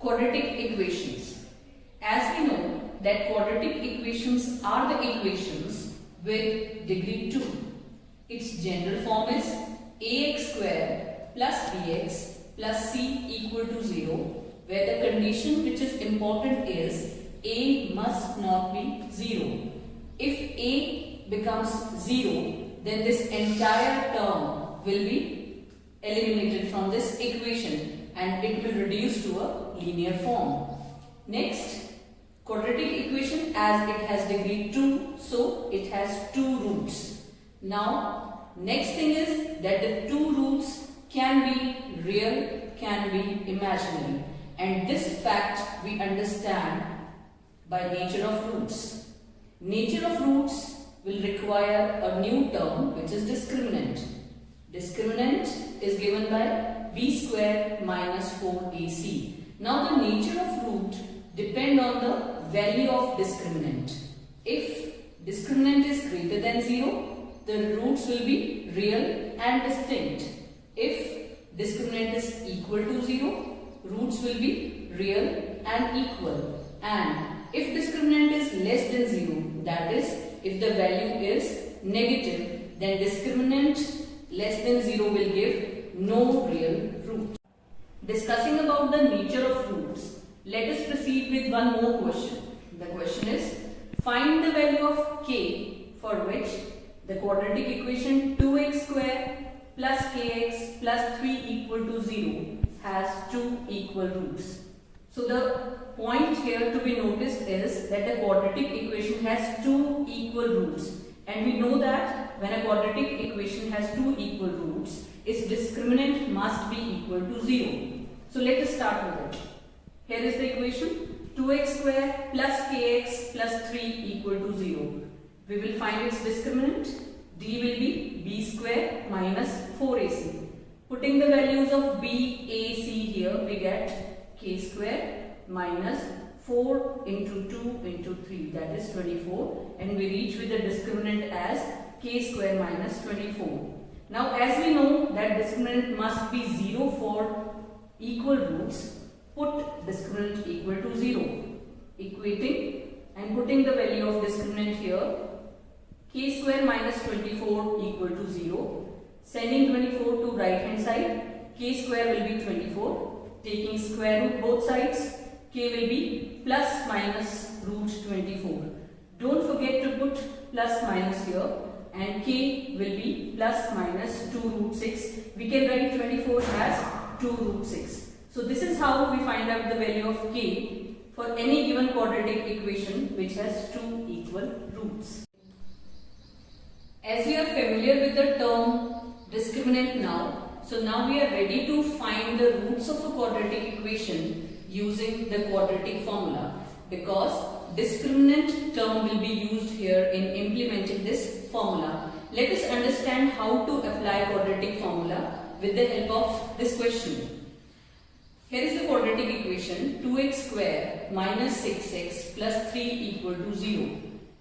quadratic equations. As we know that quadratic equations are the equations with degree 2. Its general form is ax square plus bx plus c equal to 0, where the condition which is important is a must not be 0. If a becomes 0, then this entire term will be eliminated from this equation and it will reduce to a linear form. Next, quadratic equation, as it has degree 2, so it has 2 roots. Now, next thing is that the 2 roots can be real, can be imaginary, and this fact we understand by nature of roots. Nature of roots will require a new term which is discriminant. Discriminant is given by b square minus 4ac. Now the nature of root depend on the value of discriminant. If discriminant is greater than 0, the roots will be real and distinct. If discriminant is equal to 0, roots will be real and equal. And if discriminant is less than 0, that is, if the value is negative, then discriminant less than 0 will give no real root. Discussing about the nature of roots, let us proceed with one more question. The question is, find the value of k for which the quadratic equation 2x square plus kx plus 3 equal to 0 has 2 equal roots. So the point here to be noticed is that the quadratic equation has 2 equal roots, and we know that when a quadratic equation has 2 equal roots, its discriminant must be equal to 0. So let us start with it. Here is the equation 2x square plus kx plus 3 equal to 0. We will find its discriminant. D will be b square minus 4ac. Putting the values of b, a, c here, we get k square minus 4 into 2 into 3, that is 24, and we reach with the discriminant as k square minus 24. Now as we know that discriminant must be 0 for equal roots, put discriminant equal to 0, equating and putting the value of discriminant here, k square minus 24 equal to 0, sending 24 to right hand side, k square will be 24, taking square root both sides, k will be plus minus root 24. Don't forget to put plus minus here, and k will be plus minus 2 root 6. We can write 24 as 2 root 6. So this is how we find out the value of k for any given quadratic equation which has 2 equal roots. As we are familiar with the term discriminant now, so now we are ready to find the roots of a quadratic equation using the quadratic formula, because discriminant term will be used here in implementing this formula. Let us understand how to apply quadratic formula with the help of this question. Here is the quadratic equation 2x square minus 6x plus 3 equal to 0.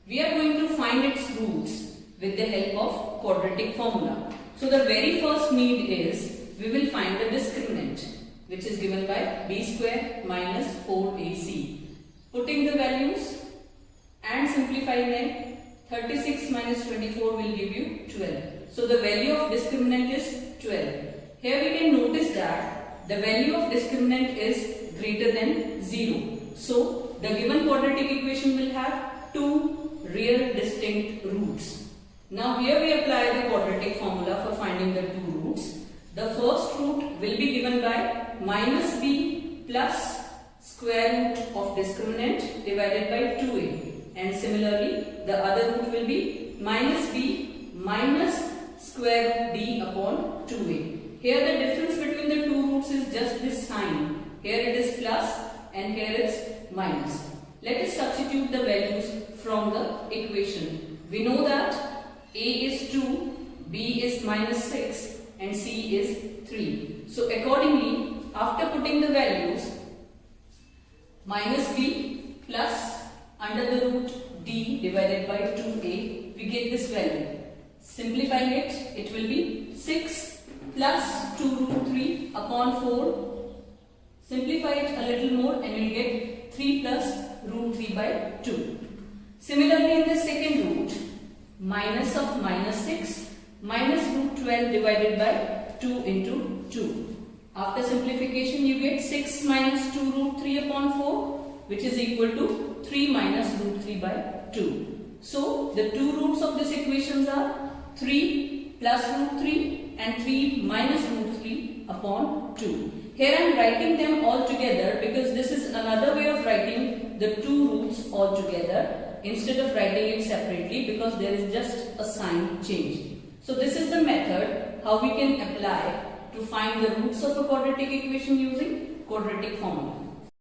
We are going to find its roots with the help of quadratic formula. So the very first need is we will find the discriminant, which is given by b square minus 4ac. Putting the values and simplifying them, 36 minus 24 will give you 12. So the value of discriminant is 12. Here we can notice that the value of discriminant is greater than 0. So the given quadratic equation will have 2 real distinct roots. Now here we apply the quadratic formula for finding the 2 roots. The first root will be given by minus b plus square root of discriminant divided by 2a, and similarly the other root will be minus b minus square root d upon 2a. Here the difference between the 2 roots is just this sign. Here it is plus and here it's minus. Let us substitute the values from the equation. We know that a is 2, b is minus 6 and c is 3. So accordingly, after putting the values, minus b plus under the root d divided by 2a, we get this value. Simplifying it, it will be 6 plus 2 root 3 upon 4. Simplify it a little more and you'll get 3 plus root 3 by 2. Similarly, in the second root, minus of minus 6 minus root 12 divided by 2 into 2. After simplification, you get 6 minus 2 root 3 upon 4, which is equal to 3 minus root 3 by 2. So, the two roots of this equations are 3 plus root 3 and 3 minus root 3 upon 2. Here I am writing them all together because this is another way of writing the two roots all together instead of writing it separately, because there is just a sign change. So this is the method how we can apply to find the roots of a quadratic equation using quadratic formula.